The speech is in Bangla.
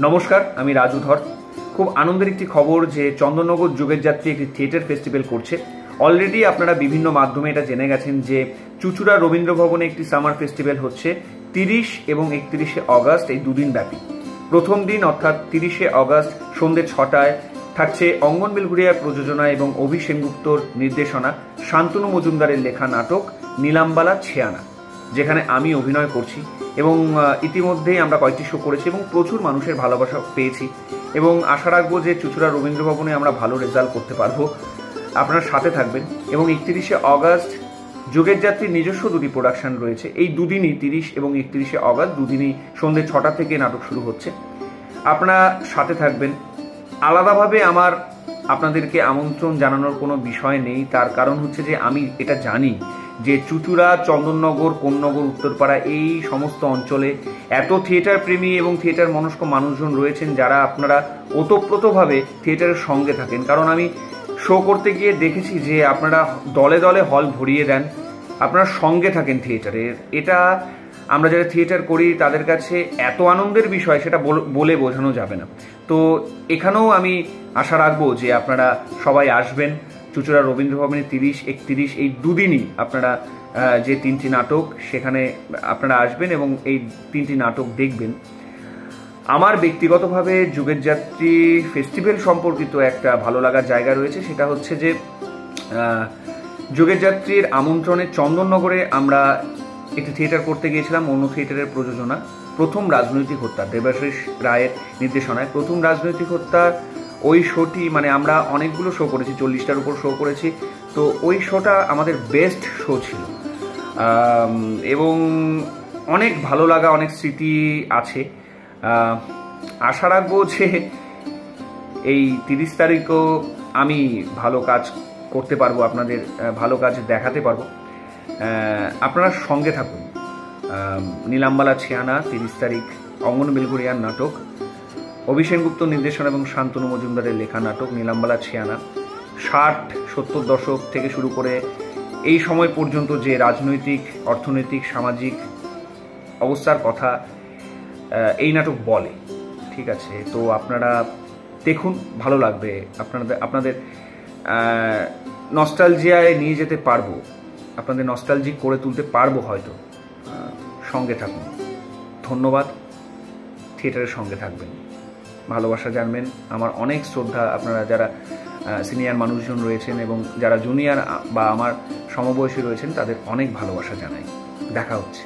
নমস্কার, আমি রাজু ধর। খুব আনন্দের একটি খবর যে চন্দননগর যুগের যাত্রী একটি থিয়েটার ফেস্টিভ্যাল করছে। অলরেডি আপনারা বিভিন্ন মাধ্যমে এটা জেনে গেছেন যে চুঁচুড়া রবীন্দ্র ভবনে একটি সামার ফেস্টিভ্যাল হচ্ছে 30 এবং 31শে অগস্ট, এই দুদিন ব্যাপী। প্রথম দিন অর্থাৎ 30শে অগস্ট সন্ধ্যে 6টায় থাকছে অঙ্গন বেলঘরিয়ার প্রযোজনা এবং অভি সেনগুপ্তর নির্দেশনা শান্তনু মজুমদারের লেখা নাটক নীলাম্বালা ছেয়ানা, যেখানে আমি অভিনয় করছি এবং ইতিমধ্যেই আমরা কয়েকটি শো করেছি এবং প্রচুর মানুষের ভালোবাসা পেয়েছি এবং আশা রাখবো যে চুঁচুড়া রবীন্দ্র ভবনে আমরা ভালো রেজাল্ট করতে পারবো। আপনারা সাথে থাকবেন। এবং 31শে অগস্ট যুগের যাত্রীর নিজস্ব দুটি প্রোডাকশন রয়েছে। এই দুদিনই 30 এবং 31শে অগস্ট দুদিনই সন্ধ্যে 6টা থেকে নাটক শুরু হচ্ছে। আপনারা সাথে থাকবেন। আলাদাভাবে আমার আপনাদেরকে আমন্ত্রণ জানানোর কোনো বিষয় নেই, তার কারণ হচ্ছে যে আমি এটা জানি যে চুঁচুড়া, চন্দননগর, কোন্নগর, উত্তরপাড়া এই সমস্ত অঞ্চলে এত থিয়েটার প্রেমী এবং থিয়েটার মনস্ক মানুষজন রয়েছেন যারা আপনারা ওতপ্রোতভাবে থিয়েটারের সঙ্গে থাকেন। কারণ আমি শো করতে গিয়ে দেখেছি যে আপনারা দলে দলে হল ভরিয়ে দেন, আপনারা সঙ্গে থাকেন থিয়েটারের। এটা আমরা যারা থিয়েটার করি তাদের কাছে এত আনন্দের বিষয় সেটা বলে বোঝানো যাবে না। তো এখানেও আমি আশা রাখবো যে আপনারা সবাই আসবেন চুঁচুড়া রবীন্দ্র ভবনে 30, 31 এই দুদিনই আপনারা যে 3টি নাটক সেখানে আপনারা আসবেন এবং এই 3টি নাটক দেখবেন। আমার ব্যক্তিগতভাবে যুগের যাত্রী ফেস্টিভ্যাল সম্পর্কিত একটা ভালো লাগার জায়গা রয়েছে, সেটা হচ্ছে যে যুগের যাত্রীর আমন্ত্রণে চন্দননগরে আমরা একটি থিয়েটার করতে গিয়েছিলাম। অন্য থিয়েটারের প্রযোজনা প্রথম রাজনৈতিক হত্যা, দেবাশিস রায়ের নির্দেশনায় প্রথম রাজনৈতিক হত্যা। ওই শোটি মানে আমরা অনেকগুলো শো করেছি, 40টার উপর শো করেছি। তো ওই শোটা আমাদের বেস্ট শো ছিল এবং অনেক ভালো লাগা, অনেক স্মৃতি আছে। আশা রাখবো যে এই 30 তারিখও আমি ভালো কাজ করতে পারবো, আপনাদের ভালো কাজ দেখাতে পারবো। আপনারা সঙ্গে থাকুন। নীলাম্বালা ছেয়ানা 30 তারিখ অঙ্গন বেলঘরিয়ার নাটক, অভি সেনগুপ্ত নির্দেশনা এবং শান্তনু মজুমদারের লেখা নাটক নীলাম্বালা ছেয়ানা। 60-70 দশক থেকে শুরু করে এই সময় পর্যন্ত যে রাজনৈতিক, অর্থনৈতিক, সামাজিক অবস্থার কথা এই নাটক বলে। ঠিক আছে, তো আপনারা দেখুন, ভালো লাগবে। আপনাদের নস্টালজিয়ায় নিয়ে যেতে পারবো, আপনাদের নস্টালজিক করে তুলতে পারবো হয়তো। সঙ্গে থাকুন। ধন্যবাদ। থিয়েটারের সঙ্গে থাকবেন, ভালোবাসা জানবেন। আমার অনেক শ্রদ্ধা আপনারা যারা সিনিয়র মানুষজন রয়েছেন এবং যারা জুনিয়র বা আমার সমবয়সী রয়েছেন তাদের অনেক ভালোবাসা জানাই। দেখা হচ্ছে।